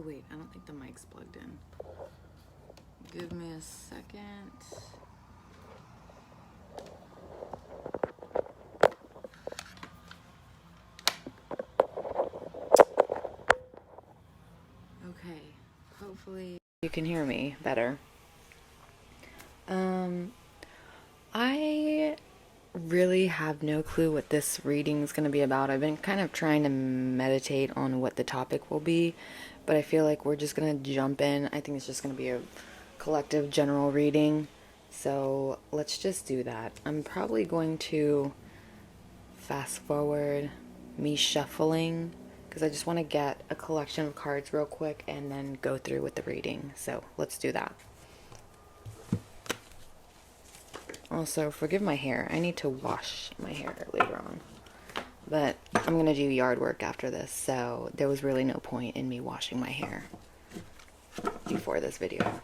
Oh wait, I don't think the mic's plugged in. Give me a second. Okay, hopefully you can hear me better. I really have no clue what this reading is going to be about. I've been kind of trying to meditate on what the topic will be, but I feel like we're just going to jump in. I think it's just going to be a collective general reading, so let's just do that. I'm probably going to fast forward me shuffling because I just want to get a collection of cards real quick and then go through with the reading. So let's do that. Also, forgive my hair. I need to wash my hair later on. But I'm going to do yard work after this, so there was really no point in me washing my hair before this video.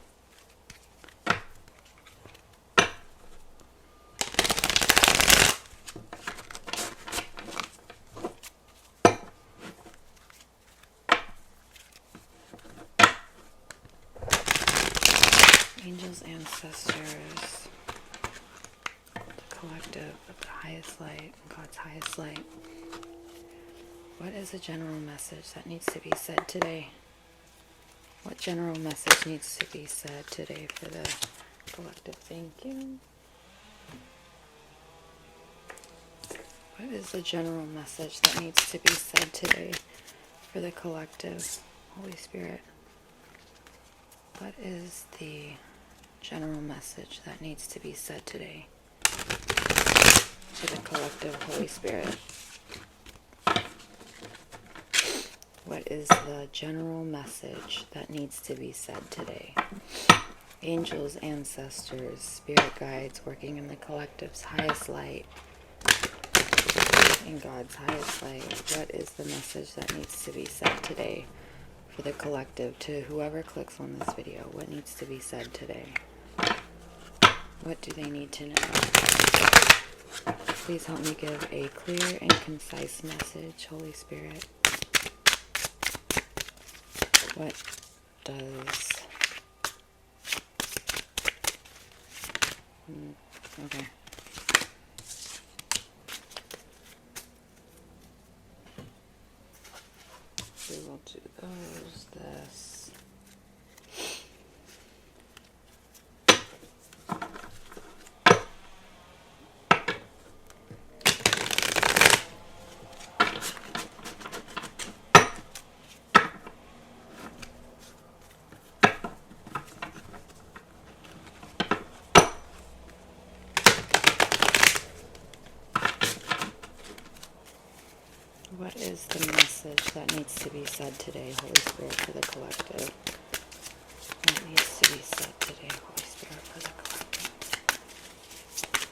Angels, ancestors, the collective of the highest light, God's highest light. What is a general message that needs to be said today? What general message needs to be said today for the collective? Thank you. What is the general message that needs to be said today for the collective? Holy Spirit. What is the general message that needs to be said today to the collective, Holy Spirit? What is the general message that needs to be said today? Angels, ancestors, spirit guides working in the collective's highest light, in God's highest light. What is the message that needs to be said today for the collective, to whoever clicks on this video? What needs to be said today? What do they need to know? Please help me give a clear and concise message, Holy Spirit. What does... Okay. We will do this. What is the message that needs to be said today, Holy Spirit, for the collective? What needs to be said today, Holy Spirit, for the collective?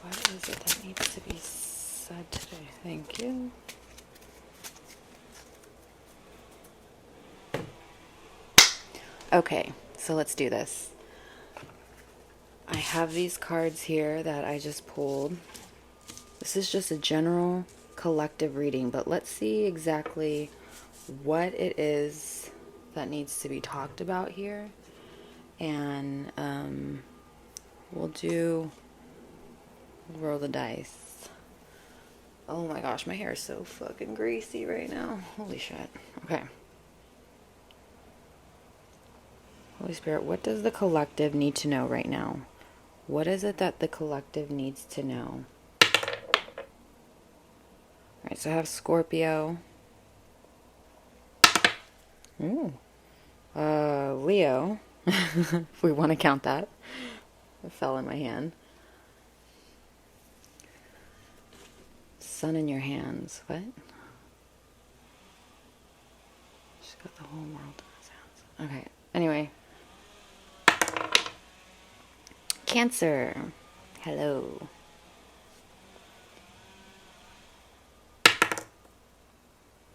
What is it that needs to be said today? Thank you. Okay, so let's do this. I have these cards here that I just pulled. This is just a general collective reading, but let's see exactly what it is that needs to be talked about here. And we'll roll the dice. Oh my gosh, my hair is so fucking greasy right now. Holy shit. Okay. Holy Spirit, what does the collective need to know right now? What is it that the collective needs to know? Alright, so I have Scorpio. Ooh. Leo. If we want to count that. It fell in my hand. Sun in your hands. What? She's got the whole world in his hands. Okay, anyway. Cancer. Hello.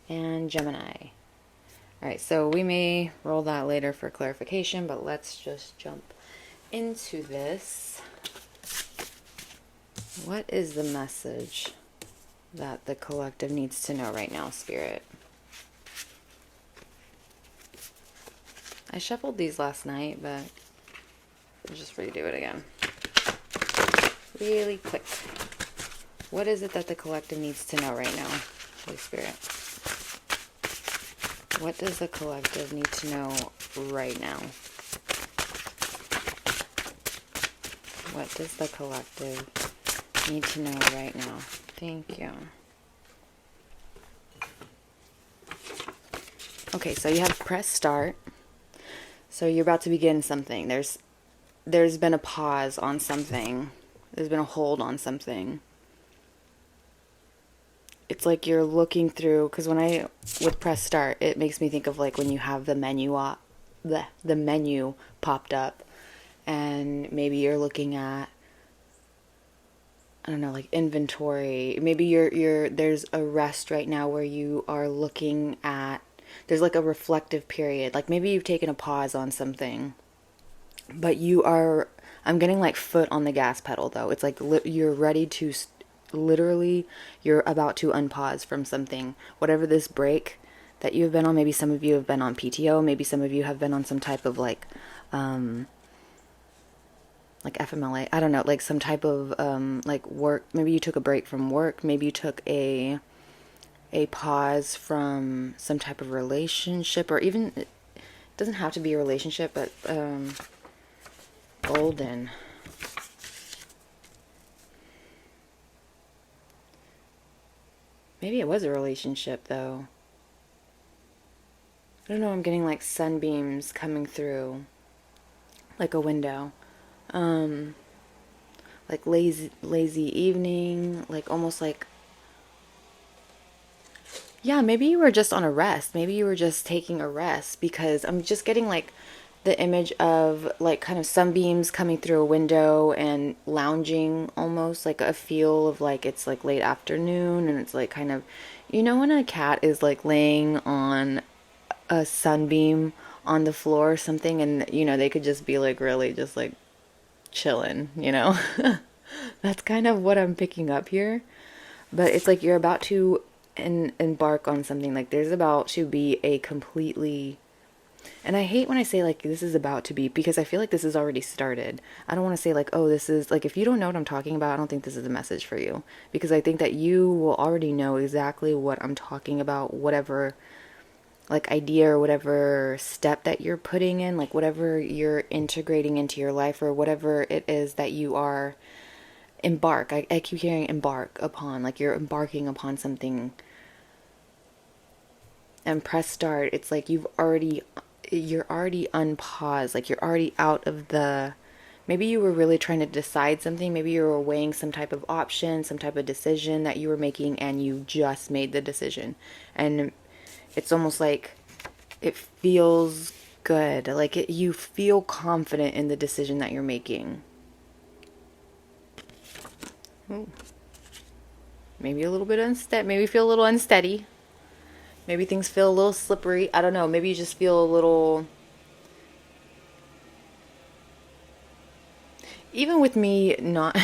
And Gemini. Alright, so we may roll that later for clarification, but let's just jump into this. What is the message that the collective needs to know right now, Spirit? shuffled these last night, but I'll just redo it again. Really quick. What is it that the collective needs to know right now, Holy Spirit? What does the collective need to know right now? What does the collective need to know right now? Thank you. Okay, so you have press start. So you're about to begin something. There's been a pause on something. There's been a hold on something. It's like you're looking through, because with press start, it makes me think of like when you have the menu the menu popped up, and maybe you're looking at, I don't know, like inventory. Maybe there's a rest right now where you are looking at, there's like a reflective period. Like maybe you've taken a pause on something, but I'm getting like foot on the gas pedal though. It's like you're ready to, literally, you're about to unpause from something. Whatever this break that you've been on, maybe some of you have been on PTO, maybe some of you have been on some type of like FMLA, I don't know, like some type of like work. Maybe you took a break from work. Maybe you took a pause from some type of relationship, or even, it doesn't have to be a relationship, but golden. Maybe it was a relationship though. I don't know, I'm getting like sunbeams coming through like a window. Like lazy evening, like almost like, yeah, maybe you were just on a rest. Maybe you were just taking a rest, because I'm just getting like the image of like kind of sunbeams coming through a window and lounging, almost like a feel of like it's like late afternoon, and it's like kind of, you know, when a cat is like laying on a sunbeam on the floor or something, and you know, they could just be like really just like chilling, you know. That's kind of what I'm picking up here. But it's like you're about to embark on something. Like there's about to be a completely, and I hate when I say like this is about to be, because I feel like this has already started. I don't want to say like, oh, this is like, if you don't know what I'm talking about, I don't think this is a message for you, because I think that you will already know exactly what I'm talking about, whatever like idea or whatever step that you're putting in, like whatever you're integrating into your life, or whatever it is that you are I keep hearing embark upon, like you're embarking upon something. And press start, it's like you're already unpaused, like you're already out of the, maybe you were really trying to decide something, maybe you were weighing some type of option, some type of decision that you were making, and you just made the decision. And it's almost like it feels good, like you feel confident in the decision that you're making. Ooh. Maybe a little bit unsteady, maybe feel a little unsteady. Maybe things feel a little slippery. I don't know. Maybe you just feel a little... Even with me not...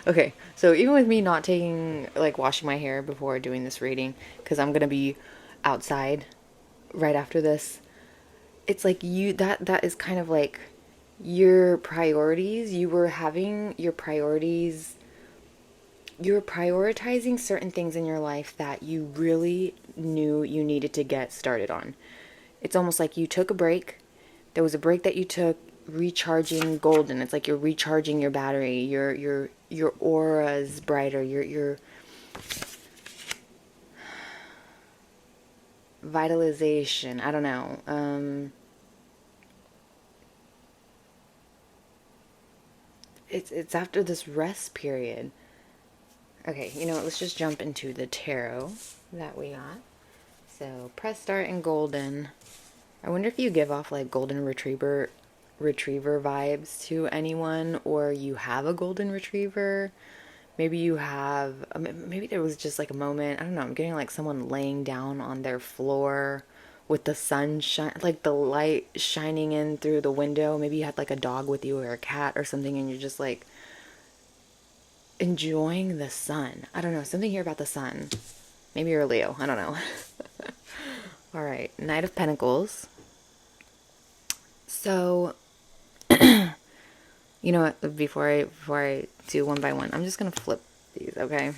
Okay, so even with me not taking, like, washing my hair before doing this reading, because I'm going to be outside right after this, it's like that is kind of like your priorities. You were having your priorities... You were prioritizing certain things in your life that you really knew you needed to get started on. It's almost like you took a break. There was a break that you took, recharging golden. It's like you're recharging your battery. Your aura's brighter. Your vitalization. I don't know. It's after this rest period. Okay, you know what, let's just jump into the tarot that we got. So, press start and golden. I wonder if you give off like golden retriever vibes to anyone, or you have a golden retriever. Maybe you have, maybe there was just like a moment, I don't know, I'm getting like someone laying down on their floor with the sun like the light shining in through the window. Maybe you had like a dog with you or a cat or something, and you're just like enjoying the sun. I don't know, something here about the sun. Maybe you're a Leo, I don't know. All right, Knight of Pentacles. So, you know what? Before I do one by one, I'm just gonna flip these, okay?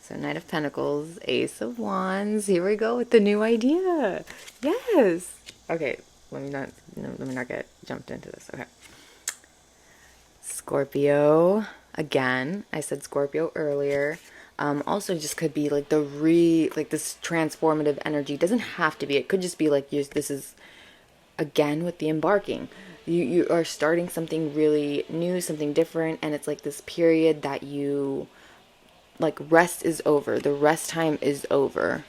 So Knight of Pentacles, Ace of Wands. Here we go with the new idea. Yes. Okay. Let me not get jumped into this. Okay. Scorpio. Again, I said Scorpio earlier. Also, just could be like like this transformative energy. Doesn't have to be. It could just be like this is again with the embarking. You are starting something really new, something different, and it's like this period that you like rest is over. The rest time is over.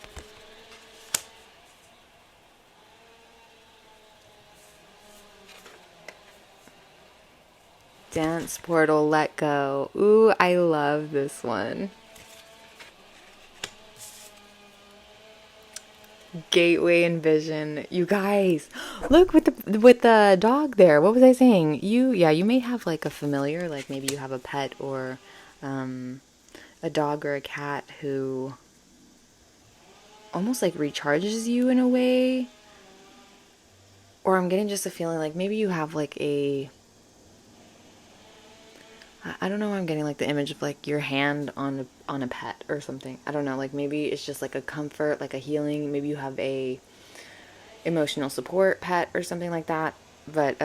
Dance portal, let go. Ooh, I love this one. Gateway and vision. You guys, look with the dog there. What was I saying? You may have like a familiar, like maybe you have a pet or a dog or a cat who almost like recharges you in a way. Or I'm getting just a feeling like maybe you have like I don't know why I'm getting like the image of like your hand on a pet or something. I don't know, like maybe it's just like a comfort, like a healing. Maybe you have a emotional support pet or something like that. But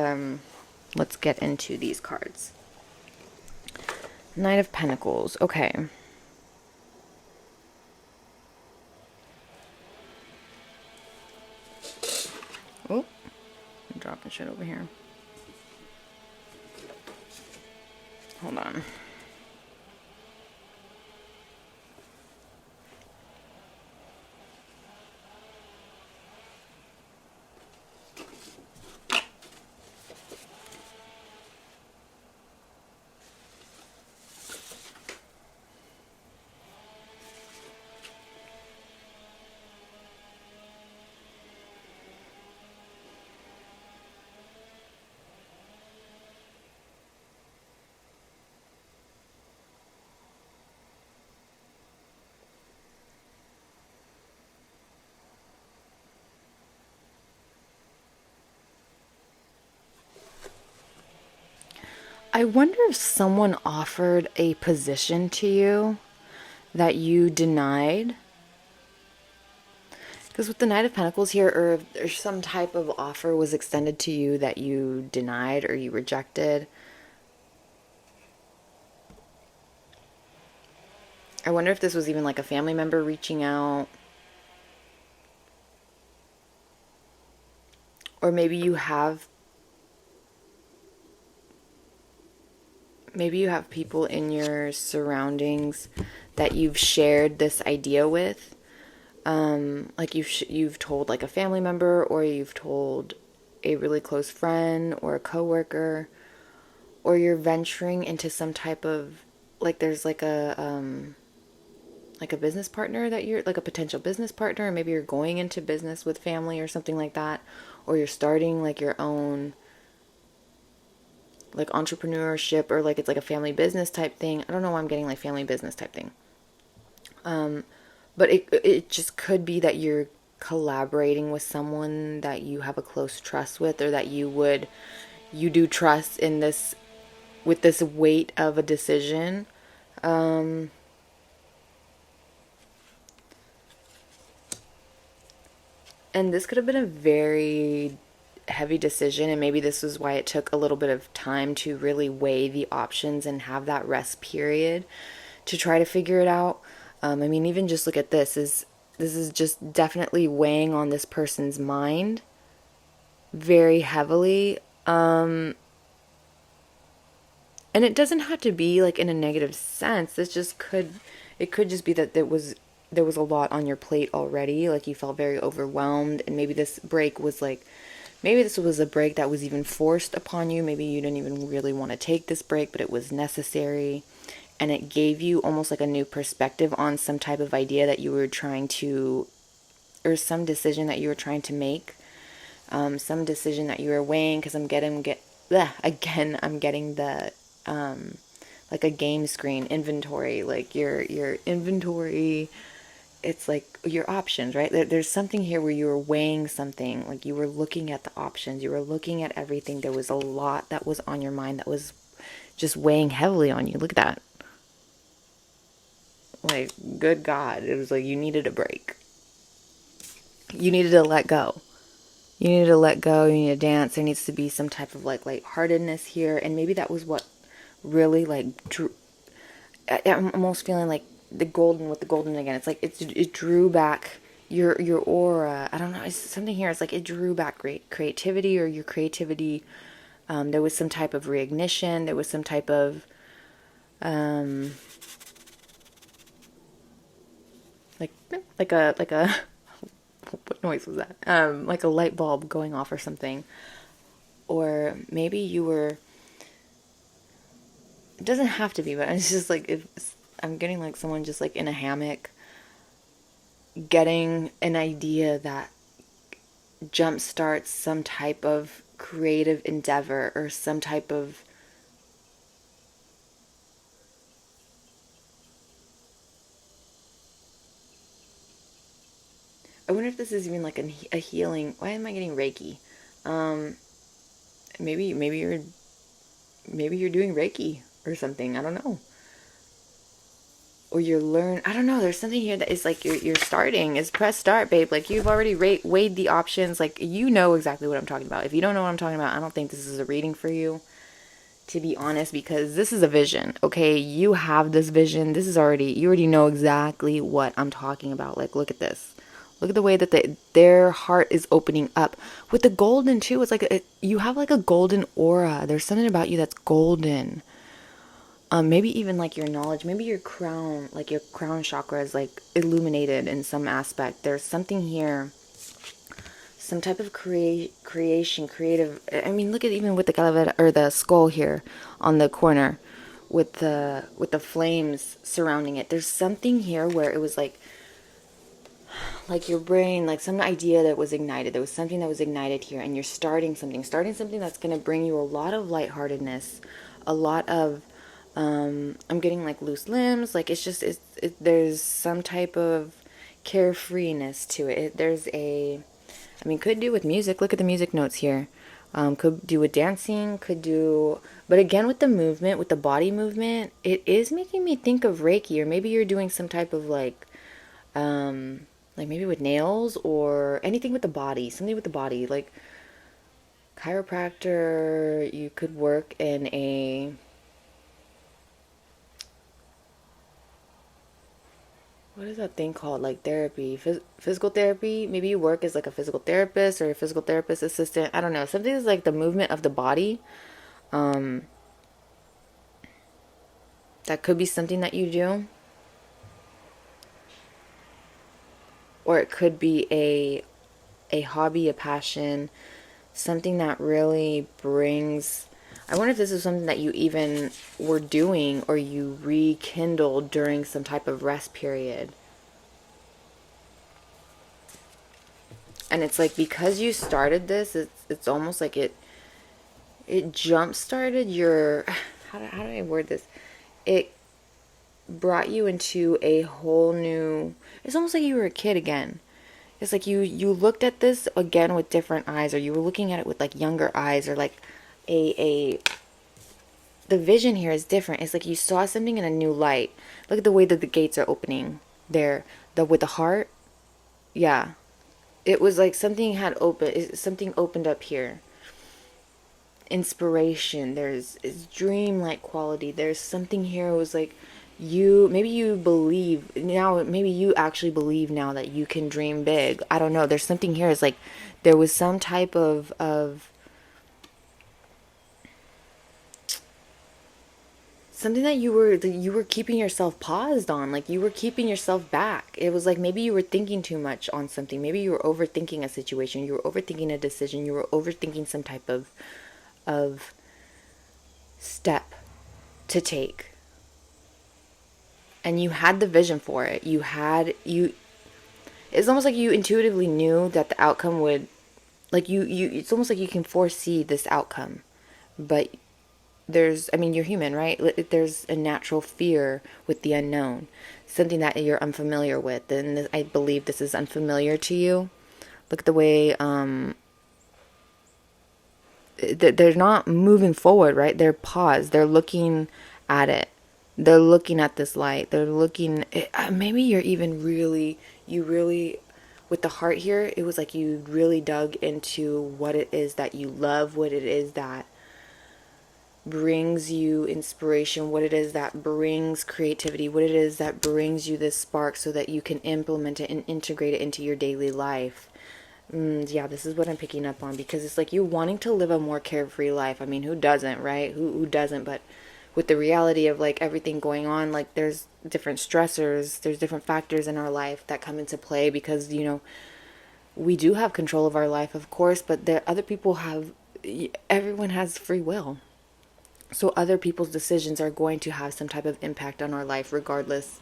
let's get into these cards. Knight of Pentacles. Okay. Oh, I'm dropping shit over here. Hold on. I wonder if someone offered a position to you that you denied. Because with the Knight of Pentacles here, or if there's some type of offer was extended to you that you denied or you rejected. I wonder if this was even like a family member reaching out. Or maybe you have people in your surroundings that you've shared this idea with. Like you've told like a family member, or you've told a really close friend or a coworker, or you're venturing into some type of like there's like a business partner that you're like a potential business partner, or maybe you're going into business with family or something like that, or you're starting like your own like entrepreneurship, or like it's like a family business type thing. I don't know why I'm getting like family business type thing. But it just could be that you're collaborating with someone that you have a close trust with, or that you do trust in this with this weight of a decision. And this could have been a very heavy decision, and maybe this was why it took a little bit of time to really weigh the options and have that rest period to try to figure it out. I mean, even just look at this is just definitely weighing on this person's mind very heavily. And it doesn't have to be like in a negative sense. It could just be that there was a lot on your plate already. Like you felt very overwhelmed, and maybe maybe this was a break that was even forced upon you. Maybe you didn't even really want to take this break, but it was necessary. And it gave you almost like a new perspective on some type of idea that you were trying to, or some decision that you were trying to make. Some decision that you were weighing, because I'm getting the like a game screen inventory, like your inventory it's like your options, right? There's something here where you were weighing something, like you were looking at the options, you were looking at everything. There was a lot that was on your mind that was just weighing heavily on you. Look at that. Like, good God. It was like you needed a break. You needed to let go. You needed to let go. You need to dance. There needs to be some type of like lightheartedness here. And maybe that was what really like drew. I'm almost feeling like the golden with the golden again. It's like it drew back your aura. I don't know. It's something here. It's like it drew back great creativity or your creativity. There was some type of reignition. There was some type of like like a what noise was that? Like a light bulb going off or something. Or maybe you were. It doesn't have to be, but it's just like if I'm getting like someone just like in a hammock, getting an idea that jumpstarts some type of creative endeavor or some type of I wonder if this is even like a healing. Why am I getting Reiki? Um, maybe you're doing Reiki or something. I don't know. Or you're learn. I don't know. There's something here that is like you're starting. Is press start, babe. Like you've already weighed the options. Like you know exactly what I'm talking about. If you don't know what I'm talking about, I don't think this is a reading for you. To be honest, because this is a vision. Okay, you have this vision. This is already you already know exactly what I'm talking about. Like look at this. Look at the way that their heart is opening up with the golden too. It's like you have like a golden aura. There's something about you that's golden. Maybe even like your knowledge, maybe your crown, like your crown chakra is like illuminated in some aspect. There's something here, some type of creation, creative. I mean, look at even with the calavera or the skull here on the corner, with the flames surrounding it. There's something here where it was like your brain, like some idea that was ignited. There was something that was ignited here, and you're starting something that's going to bring you a lot of lightheartedness, a lot of, I'm getting like loose limbs. Like it's just, there's some type of carefreeness to it. There's I mean, could do with music. Look at the music notes here. Could do with dancing, but again, with the movement, with the body movement, it is making me think of Reiki, or maybe you're doing some type of like maybe with nails or anything with the body, something with the body, like chiropractor. You could work in a, what is that thing called? Like therapy, physical therapy. Maybe you work as like a physical therapist or a physical therapist assistant. I don't know. Something that's like the movement of the body. Um, that could be something that you do, or it could be a hobby, a passion, something that really brings. I wonder if this is something that you even were doing or you rekindled during some type of rest period. And it's like because you started this, it's almost like it jump started your how do I word this? It brought you into a whole new. It's almost like you were a kid again. It's like you looked at this again with different eyes, or you were looking at it with like younger eyes, or like a the vision here is different. It's like you saw something in a new light. Look at the way that the gates are opening there. The with the heart. Yeah. It was like something had opened, something opened up here. Inspiration. There's is dreamlike quality. There's something here. It was like maybe you believe now, maybe you actually believe now that you can dream big. I don't know. There's something here. It's like there was some type of something that you were keeping yourself paused on, like you were keeping yourself back. It was like maybe you were thinking too much on something. Maybe you were overthinking a situation, you were overthinking a decision, you were overthinking some type of step to take, and you had the vision for it. You it's almost like you intuitively knew that the outcome would, like you it's almost like you can foresee this outcome, but I mean, you're human, right? There's a natural fear with the unknown, something that you're unfamiliar with. And I believe this is unfamiliar to you. Look at the way they're not moving forward, right? They're paused. They're looking at it. They're looking at this light. They're looking. Maybe you're even you really, with the heart here, it was like you really dug into what it is that you love, what it is that brings you inspiration, what it is that brings creativity, what it is that brings you this spark so that you can implement it and integrate it into your daily life. Yeah, this is what I'm picking up on, because it's like you're wanting to live a more carefree life. I mean, who doesn't, right? Who doesn't? But with the reality of like everything going on, like there's different stressors, there's different factors in our life that come into play, because, we do have control of our life, of course, but there other people have, everyone has free will. So other people's decisions are going to have some type of impact on our life, regardless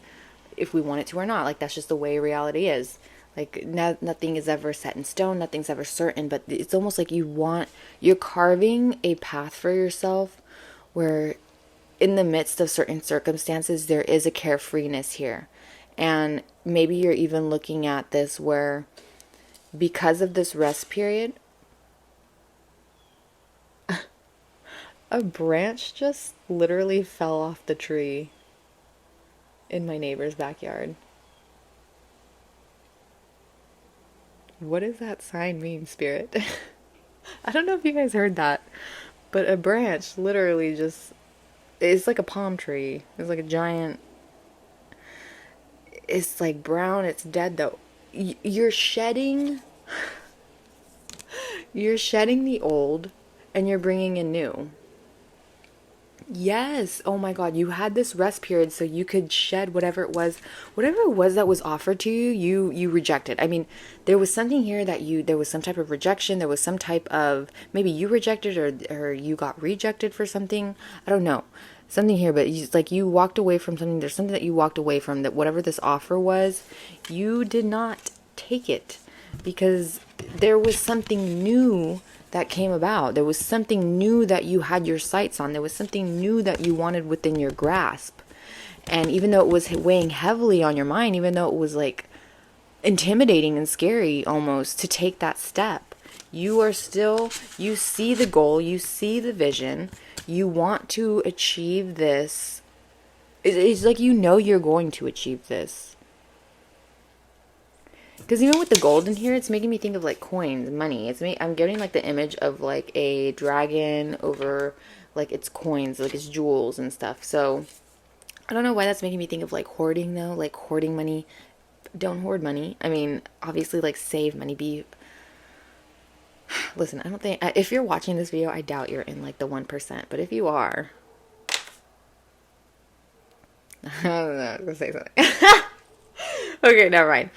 if we want it to or not. Like, that's just the way reality is. Like, nothing is ever set in stone, nothing's ever certain, but it's almost like you're carving a path for yourself where in the midst of certain circumstances, there is a carefreeness here. And maybe you're even looking at this where, because of this rest period, a branch just literally fell off the tree in my neighbor's backyard. What does that sign mean, Spirit? I don't know if you guys heard that, but a branch literally just, it's like a palm tree. It's like a giant, it's like brown, it's dead though. You're shedding, you're shedding the old and you're bringing in new. Yes. Oh my God. You had this rest period so you could shed whatever it was that was offered to you, you rejected. I mean, there was something here that there was some type of rejection. There was some type of, maybe you rejected or you got rejected for something. I don't know. Something here, but it's like you walked away from something. There's something that you walked away from, that whatever this offer was, you did not take it because there was something new that came about. There was something new that you had your sights on. There was something new that you wanted within your grasp. And even though it was weighing heavily on your mind, even though it was like intimidating and scary almost to take that step, you see the goal, you see the vision, you want to achieve this. It's like you're going to achieve this. Because even with the gold in here, it's making me think of like coins, money. I'm getting like the image of like a dragon over like its coins, like its jewels and stuff. So I don't know why that's making me think of like hoarding though, like hoarding money. Don't hoard money. I mean, obviously like save money. Listen, I don't think, if you're watching this video, I doubt you're in like the 1%. But if you are, I don't know, I was gonna say something. Okay, never mind.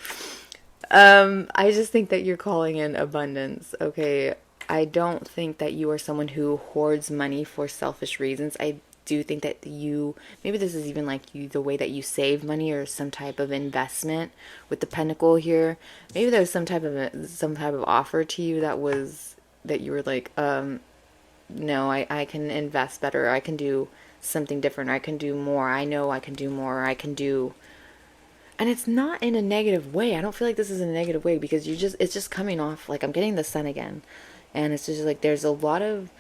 I just think that you're calling in abundance, okay? I don't think that you are someone who hoards money for selfish reasons. I do think that maybe this is even like the way that you save money or some type of investment with the pentacle here. Maybe there's some type of offer to you that you were like, no, I can invest better. I can do something different. I can do more. I know I can do more. I can do. And it's not in a negative way. I don't feel like this is in a negative way, because it's just coming off like I'm getting the sun again. And it's just like there's a lot of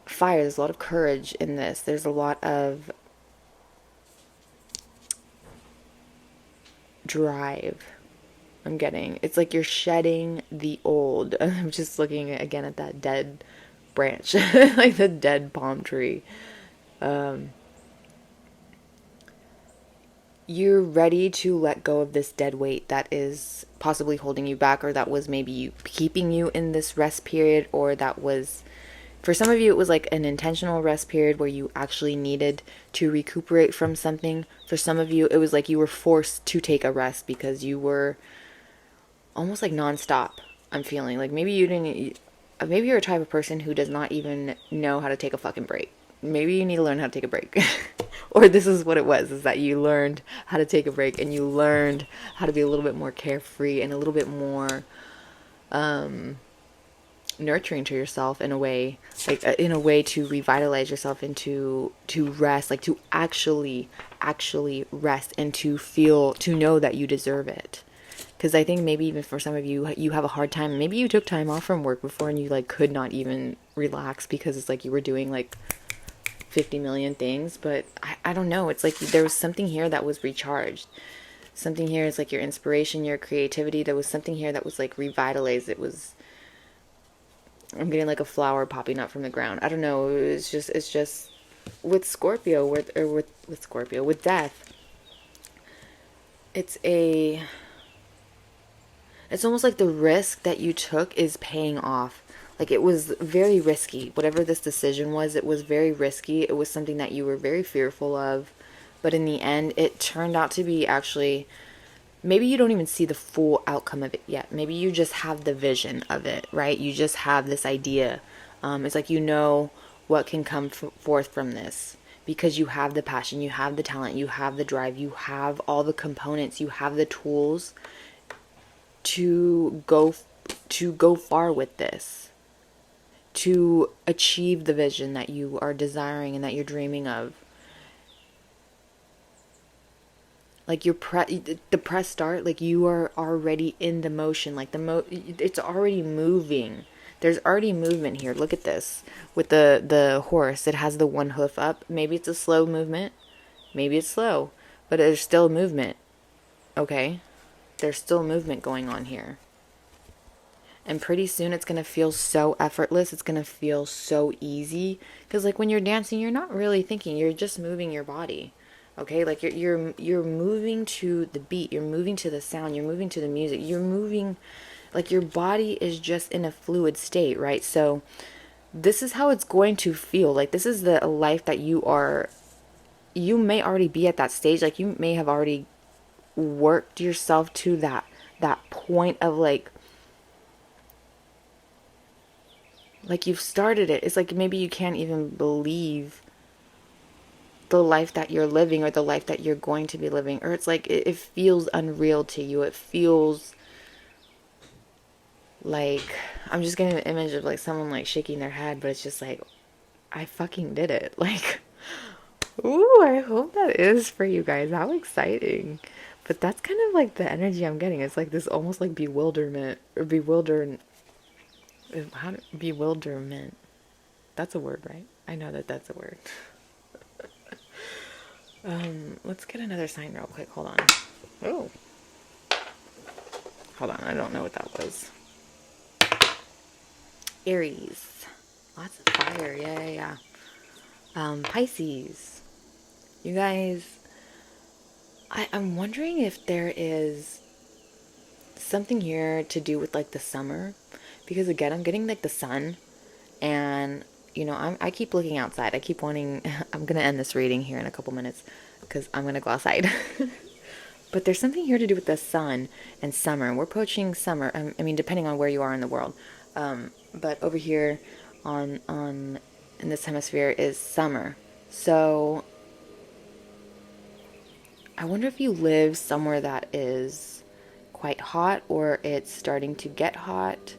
fire, there's a lot of courage in this. There's a lot of drive. I'm getting. It's like you're shedding the old. I'm just looking again at that dead branch, like the dead palm tree. You're ready to let go of this dead weight that is possibly holding you back, or that was maybe keeping you in this rest period, or that was, for some of you, it was like an intentional rest period where you actually needed to recuperate from something. For some of you, it was like you were forced to take a rest because you were almost like nonstop. I'm feeling like maybe maybe you're a type of person who does not even know how to take a fucking break. Maybe you need to learn how to take a break. Or this is what it was, is that you learned how to take a break and you learned how to be a little bit more carefree and a little bit more nurturing to yourself in a way, like in a way to revitalize yourself into to rest, like to actually rest and to feel, to know that you deserve it. Because I think maybe even for some of you, you have a hard time. Maybe you took time off from work before and you like could not even relax because it's like you were doing like 50 million things. But I don't know. It's like there was something here that was recharged. Something here is like your inspiration, your creativity. There was something here that was like revitalized. It was, I'm getting like a flower popping up from the ground. I don't know. It's just with Scorpio, with Scorpio, with death. It's a, it's almost like the risk that you took is paying off. Like it was very risky. Whatever this decision was, it was very risky. It was something that you were very fearful of. But in the end, it turned out to be actually, maybe you don't even see the full outcome of it yet. Maybe you just have the vision of it, right? You just have this idea. It's like you know what can come forth from this because you have the passion, you have the talent, you have the drive, you have all the components, you have the tools to go far with this, to achieve the vision that you are desiring and that you're dreaming of. Like the press start, like you are already in the motion, like it's already moving. There's already movement here. Look at this with the horse. It has the one hoof up. Maybe it's a slow movement, maybe it's slow, but there's still movement. Okay, there's still movement going on here. And pretty soon it's going to feel so effortless. It's going to feel so easy. Because like when you're dancing, you're not really thinking. You're just moving your body. Okay? Like you're moving to the beat. You're moving to the sound. You're moving to the music. You're moving, like your body is just in a fluid state, right? So this is how it's going to feel. Like this is the life that you may already be at that stage. Like you may have already worked yourself to that point of like you've started it. It's like maybe you can't even believe the life that you're living or the life that you're going to be living. Or it's like it feels unreal to you. It feels like, I'm just getting the image of like someone like shaking their head, but it's just like, I fucking did it. Like, ooh, I hope that is for you guys. How exciting. But that's kind of like the energy I'm getting. It's like this almost like bewilderment or bewilderment. That's a word, right? I know that that's a word. Let's get another sign real quick. Hold on. Oh. Hold on. I don't know what that was. Aries. Lots of fire. Yeah. Pisces. You guys, I'm wondering if there is something here to do with like the summer. Because again, I'm getting like the sun. And you know, I keep looking outside. I keep wanting, I'm going to end this reading here in a couple minutes because I'm going to go outside. But there's something here to do with the sun and summer. We're approaching summer. I mean, depending on where you are in the world. But over here on in this hemisphere is summer. So I wonder if you live somewhere that is quite hot or it's starting to get hot.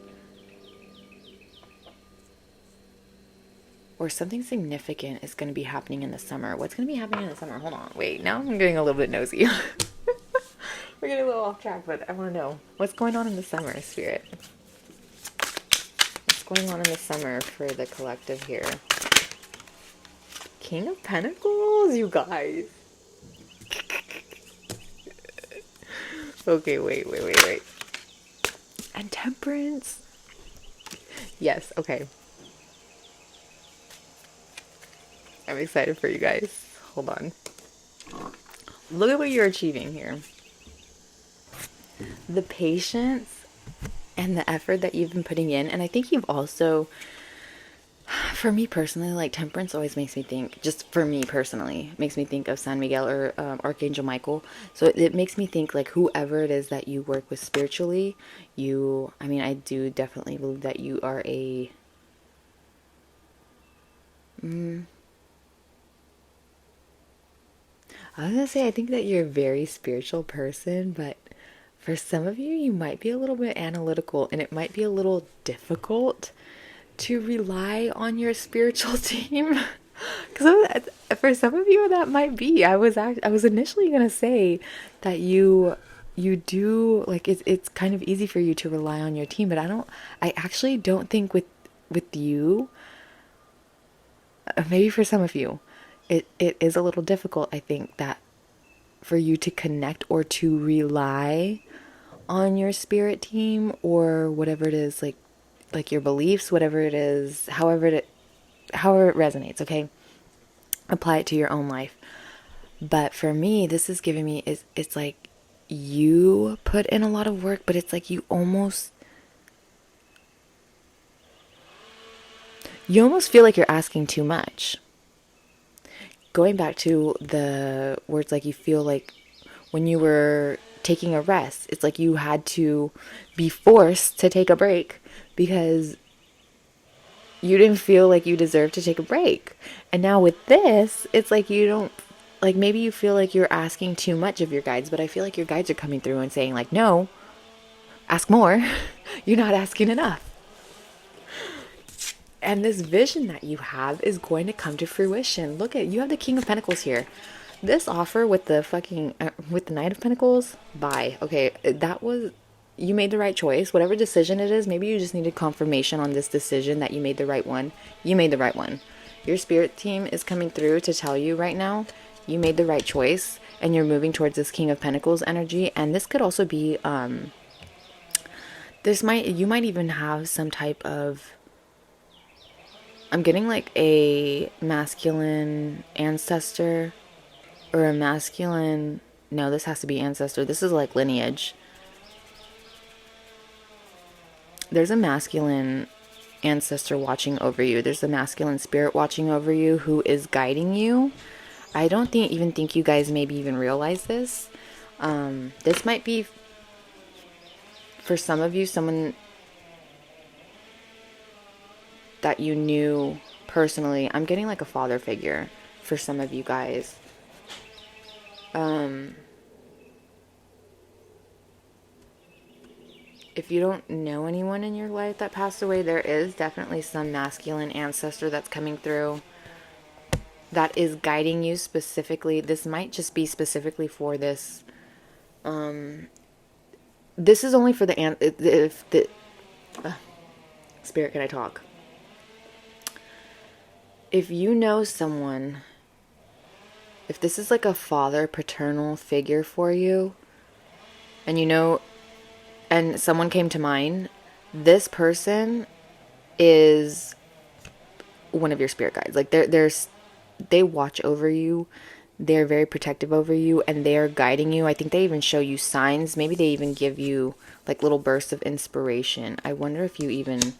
Or something significant is going to be happening in the summer. What's going to be happening in the summer? Hold on. Wait, now I'm getting a little bit nosy. We're getting a little off track, but I want to know. What's going on in the summer, Spirit? What's going on in the summer for the collective here? King of Pentacles, you guys. Okay, wait. And Temperance. Yes, okay. I'm excited for you guys. Hold on. Look at what you're achieving here. The patience and the effort that you've been putting in. And I think you've also, for me personally, like Temperance always makes me think, just for me personally, makes me think of San Miguel or Archangel Michael. So it makes me think like whoever it is that you work with spiritually, I mean, I do definitely believe that you are a... I was gonna say, I think that you're a very spiritual person, but For some of you, you might be a little bit analytical and it might be a little difficult to rely on your spiritual team. Because for some of you, that might be. I was initially gonna say that you do like it's kind of easy for you to rely on your team, but I actually don't think with you, maybe for some of you, it is a little difficult. I think that for you to connect or to rely on your spirit team or whatever it is, like your beliefs, whatever it is, however it resonates, okay? Apply it to your own life. But for me, this is giving me is it's like you put in a lot of work, but it's like you almost feel like you're asking too much. Going back to the words, like you feel like when you were taking a rest, it's like you had to be forced to take a break because you didn't feel like you deserved to take a break. And now with this, it's like you don't, like maybe you feel like you're asking too much of your guides, but I feel like your guides are coming through and saying like, no, ask more. You're not asking enough. And this vision that you have is going to come to fruition. Look at, you have the King of Pentacles here. This offer with the with the Knight of Pentacles, bye. Okay, that was, you made the right choice. Whatever decision it is, maybe you just needed confirmation on this decision that you made the right one. You made the right one. Your spirit team is coming through to tell you right now, you made the right choice and you're moving towards this King of Pentacles energy. And this could also be, you might even have some type of, I'm getting like a masculine ancestor or a masculine, no, this has to be ancestor. This is like lineage. There's a masculine ancestor watching over you. There's a masculine spirit watching over you who is guiding you. I don't even think you guys maybe even realize this. This might be, for some of you, someone that you knew personally. I'm getting like a father figure for some of you guys. If you don't know anyone in your life that passed away, there is definitely some masculine ancestor that's coming through that is guiding you specifically. This might just be specifically for this. This is only for the spirit, can I talk? If you know someone, if this is like a father, paternal figure for you, and you know, and someone came to mind, this person is one of your spirit guides. Like they watch over you. They're very protective over you and they're guiding you. I think they even show you signs. Maybe they even give you like little bursts of inspiration. I wonder if you even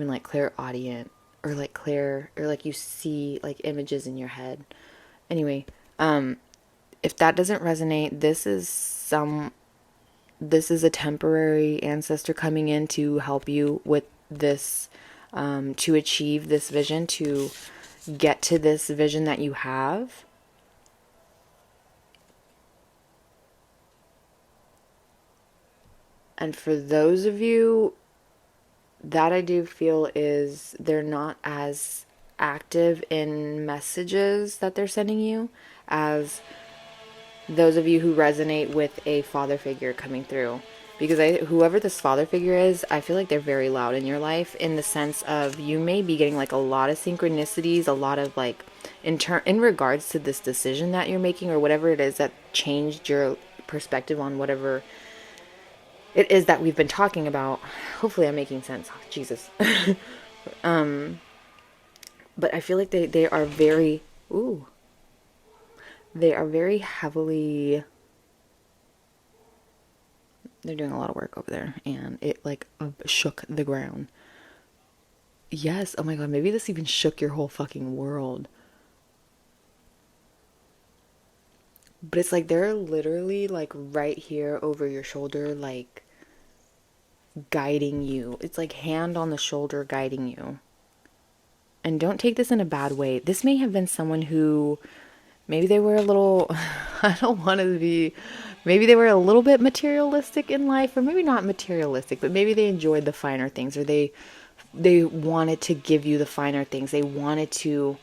like clairaudient or like clear, or like you see like images in your head. Anyway, if that doesn't resonate, this is a temporary ancestor coming in to help you with this, to achieve this vision, to get to this vision that you have. And for those of you that I do feel is they're not as active in messages that they're sending you as those of you who resonate with a father figure coming through. Because whoever this father figure is, I feel like they're very loud in your life, in the sense of you may be getting like a lot of synchronicities, a lot of like in regards to this decision that you're making or whatever it is that changed your perspective on whatever it is that we've been talking about. Hopefully I'm making sense. Oh, Jesus. But I feel like they are very, they are very heavily, they're doing a lot of work over there, and it like shook the ground. Yes, oh my god, maybe this even shook your whole fucking world. But it's like they're literally like right here over your shoulder, like guiding you. It's like hand on the shoulder guiding you. And don't take this in a bad way. This may have been someone who Maybe they were a little, I don't want to be, maybe they were a little bit materialistic in life, or maybe not materialistic, but maybe they enjoyed the finer things, or they wanted to give you the finer things. They wanted to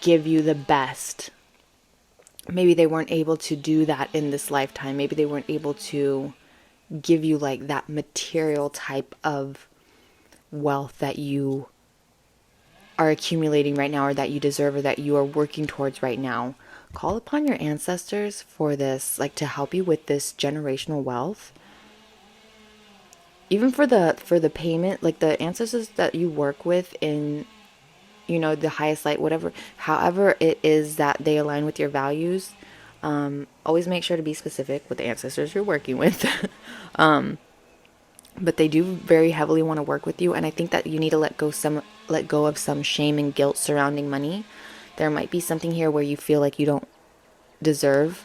give you the best. Maybe they weren't able to do that in this lifetime. Maybe they weren't able to give you like that material type of wealth that you are accumulating right now, or that you deserve, or that you are working towards right now. Call upon your ancestors for this, like to help you with this generational wealth. Even for the payment, like the ancestors that you work with in, you know, the highest light, whatever, however it is that they align with your values. Always make sure to be specific with the ancestors you're working with. But they do very heavily want to work with you, and I think that you need to let go of some shame and guilt surrounding money. There might be something here where you feel like you don't deserve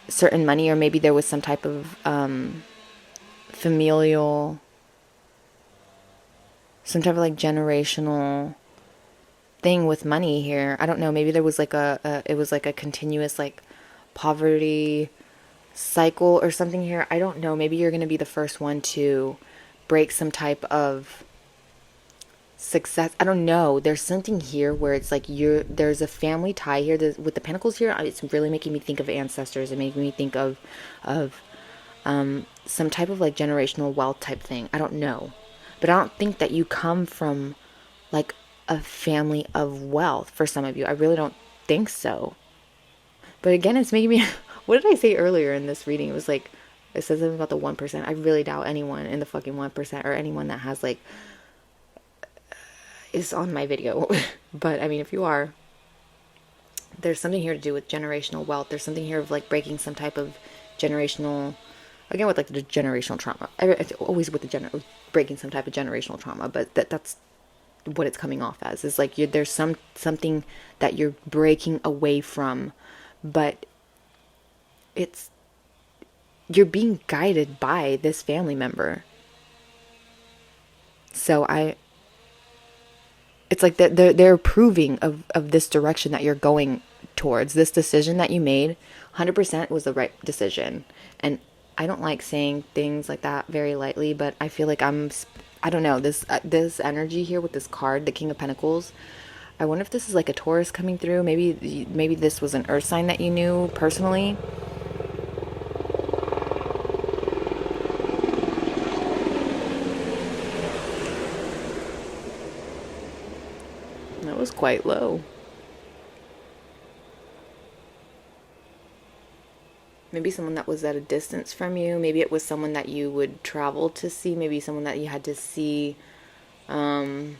certain money, or maybe there was some type of familial, some type of like generational thing with money here. I don't know, maybe there was like it was like a continuous like poverty cycle or something here. I don't know. Maybe you're going to be the first one to break some type of success. I don't know. There's something here where it's like there's a family tie here. With the pentacles here, it's really making me think of ancestors and making me think of some type of like generational wealth type thing. I don't know. But I don't think that you come from like a family of wealth for some of you. I really don't think so. But again, it's making me. What did I say earlier in this reading? It was like, it says something about the 1%. I really doubt anyone in the fucking 1%, or anyone that has like, is on my video. But I mean, if you are, there's something here to do with generational wealth. There's something here of like breaking some type of generational, again, with like the generational trauma. Always with breaking some type of generational trauma. But that's what it's coming off as. Is like there's something that you're breaking away from, but you're being guided by this family member. So it's like they're approving of this direction that you're going towards. This decision that you made 100% was the right decision. And I don't like saying things like that very lightly, but I feel like I don't know, this energy here with this card, the King of Pentacles. I wonder if this is like a Taurus coming through. Maybe this was an earth sign that you knew personally. That was quite low. Maybe someone that was at a distance from you. Maybe it was someone that you would travel to see. Maybe someone that you had to see. Maybe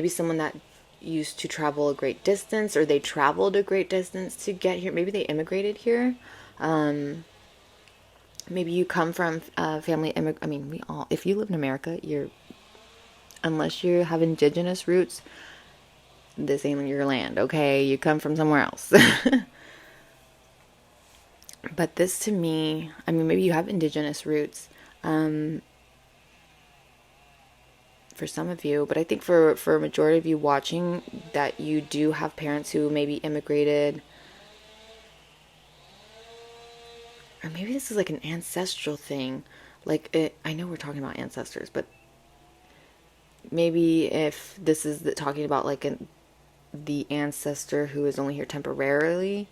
someone that used to travel a great distance, or they traveled a great distance to get here. Maybe they immigrated here. Maybe you come from family. I mean, we all. If you live in America, unless you have indigenous roots, this ain't your land, okay? You come from somewhere else. But this to me, I mean, maybe you have indigenous roots for some of you, but I think for a majority of you watching, that you do have parents who maybe immigrated. Or maybe this is like an ancestral thing. Like, I know we're talking about ancestors, but maybe if this is talking about like the ancestor who is only here temporarily,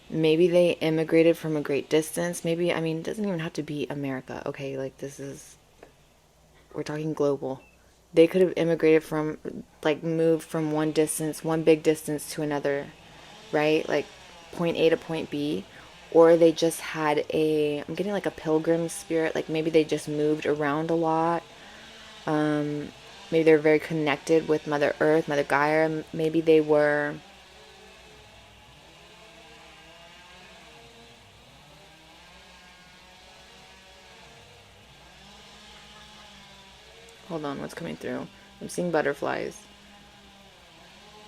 maybe they immigrated from a great distance. Maybe, I mean, it doesn't even have to be America, okay? Like, we're talking global. They could have immigrated from, like, moved from one big distance to another, right? Like, point A to point B. Or they just had I'm getting like a pilgrim spirit. Like, maybe they just moved around a lot. Maybe they're very connected with Mother Earth, Mother Gaia. Maybe they were... Hold on, what's coming through? I'm seeing butterflies.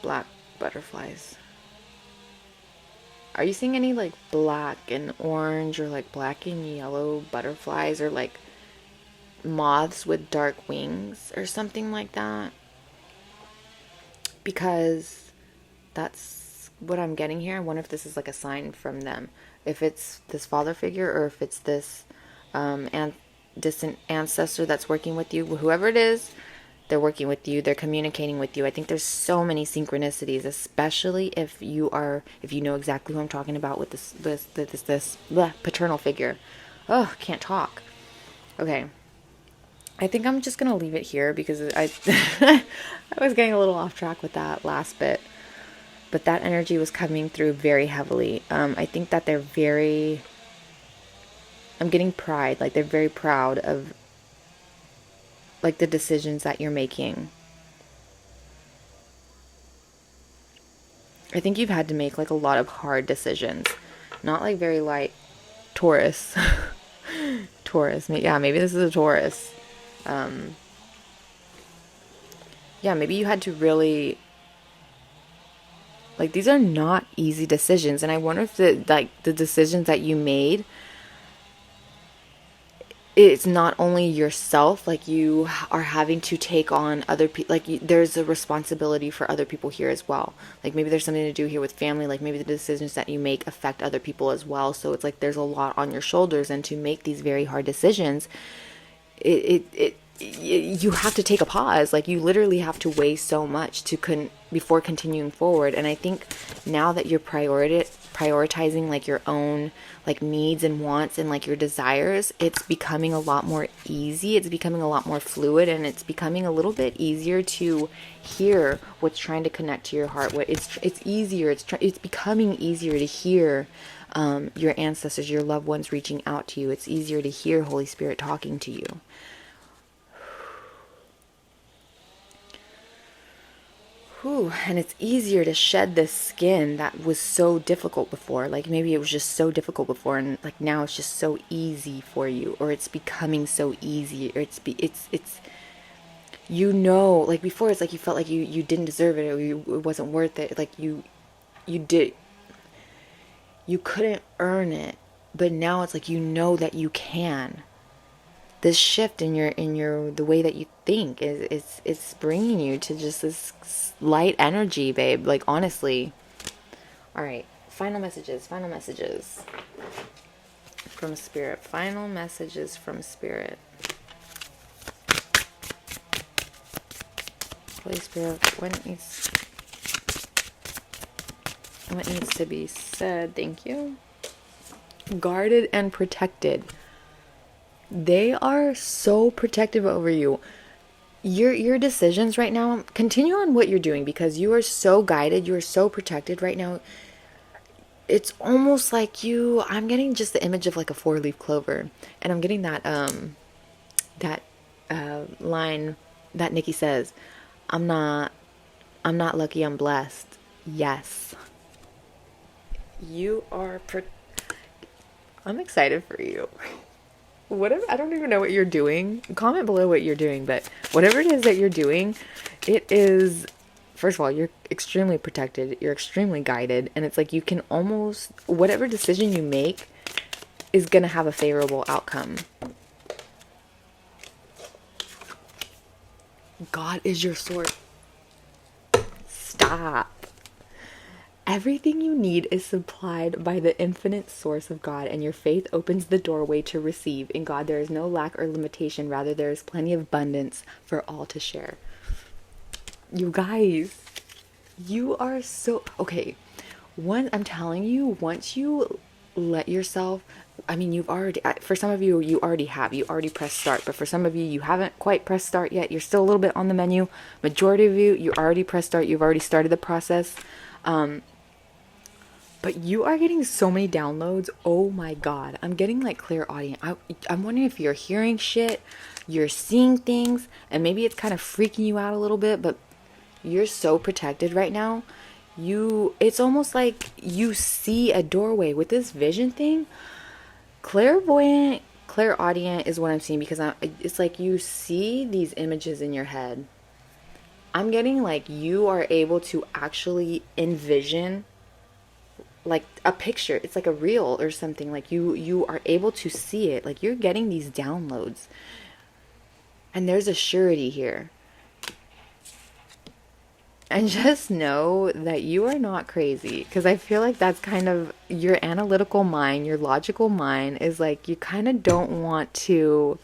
Black butterflies. Are you seeing any like black and orange, or like black and yellow butterflies, or like moths with dark wings or something like that? Because That's what I'm getting here. I wonder if this is like a sign from them. If it's this father figure, or if it's this distant ancestor that's working with you. Whoever it is, they're working with you. They're communicating with you. I think there's so many synchronicities, especially if you know exactly who I'm talking about with this paternal figure. Oh, can't talk. Okay. I think I'm just gonna leave it here because I I was getting a little off track with that last bit. But that energy was coming through very heavily. I think that they're very, I'm getting pride, like they're very proud of like the decisions that you're making. I think you've had to make like a lot of hard decisions, not like very light. Taurus. Taurus. Yeah, maybe this is a Taurus. Yeah, maybe you had to really, like, these are not easy decisions, and I wonder if the decisions that you made, it's not only yourself, like you are having to take on other people, like there's a responsibility for other people here as well. Like maybe there's something to do here with family, like maybe the decisions that you make affect other people as well. So it's like there's a lot on your shoulders, and to make these very hard decisions, you have to take a pause. Like you literally have to weigh so much before continuing forward. And I think now that you're prioritizing like your own like needs and wants and like your desires, it's becoming a lot more easy. It's becoming a lot more fluid, and it's becoming a little bit easier to hear what's trying to connect to your heart. It's easier. It's becoming easier to hear your ancestors, your loved ones reaching out to you. It's easier to hear Holy Spirit talking to you. Whew, and it's easier to shed this skin that was so difficult before. Like maybe it was just so difficult before, and like now it's just so easy for you, or it's becoming so easy, or it's like before it's like you felt like you didn't deserve it, or it wasn't worth it. Like you couldn't earn it, but now it's like you know that you can. This shift in the way that you think is bringing you to just this light energy, babe. Like honestly. All right, final messages from spirit. Final messages from spirit. Holy Spirit, what needs to be said? Thank you. Guarded and protected. They are so protective over you. Your decisions right now, continue on what you're doing, because you are so guided, you are so protected right now. It's almost like I'm getting just the image of like a 4-leaf clover, and I'm getting that line that Nikki says, I'm not lucky, I'm blessed. Yes. I'm excited for you. Whatever, I don't even know what you're doing. Comment below what you're doing, but whatever it is that you're doing, it is, first of all, you're extremely protected, you're extremely guided, and it's like you can almost, whatever decision you make is going to have a favorable outcome. God is your source. Stop. Everything you need is supplied by the infinite source of God, and your faith opens the doorway to receive. In God, there is no lack or limitation. Rather, there is plenty of abundance for all to share. You guys, you are so... Okay, I'm telling you, once you let yourself... I mean, you've already... For some of you, you already have. You already pressed start. But for some of you haven't quite pressed start yet. You're still a little bit on the menu. Majority of you already pressed start. You've already started the process. But you are getting so many downloads. Oh my God. I'm getting like clear audience. I'm wondering if you're hearing shit, you're seeing things, and maybe it's kind of freaking you out a little bit, but you're so protected right now. It's almost like you see a doorway with this vision thing. Clairvoyant, clairaudient is what I'm seeing, because it's like you see these images in your head. I'm getting like you are able to actually envision like a picture. It's like a reel or something. Like you are able to see it. Like you're getting these downloads. And there's a surety here. And just know that you are not crazy. Because I feel like that's kind of your analytical mind, your logical mind is like, you kind of don't want to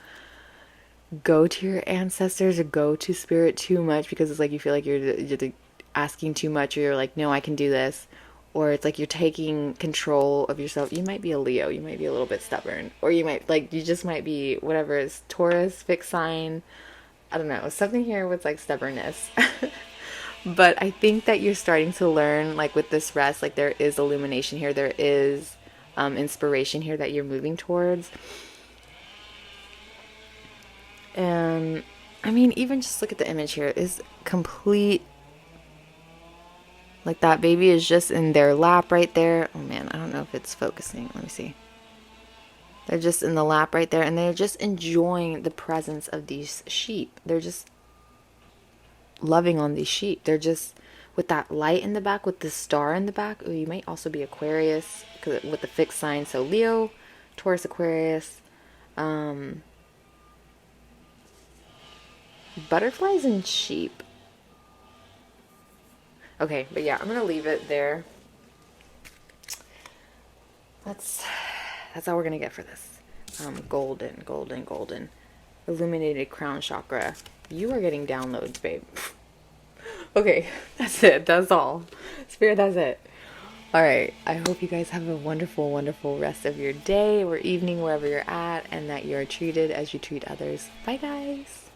go to your ancestors or go to spirit too much because it's like you feel like you're asking too much, or you're like, no, I can do this. Or it's like you're taking control of yourself. You might be a Leo, you might be a little bit stubborn, or you might like, you just might be whatever is Taurus, fixed sign. I don't know, something here with like stubbornness. But I think that you're starting to learn, like with this rest, like there is illumination here, there is inspiration here that you're moving towards. And I mean, even just look at the image here, is complete. Like that baby is just in their lap right there. Oh man, I don't know if it's focusing. Let me see. They're just in the lap right there, and they're just enjoying the presence of these sheep. They're just loving on these sheep. They're just with that light in the back, with the star in the back. Oh, you might also be Aquarius with the fixed sign. So Leo, Taurus, Aquarius, butterflies and sheep. Okay, but yeah, I'm gonna leave it there. That's all we're gonna get for this. Golden, golden, golden, illuminated crown chakra. You are getting downloads, babe. Okay, that's it. That's all. Spirit, that's it. All right. I hope you guys have a wonderful, wonderful rest of your day or evening, wherever you're at, and that you're treated as you treat others. Bye, guys.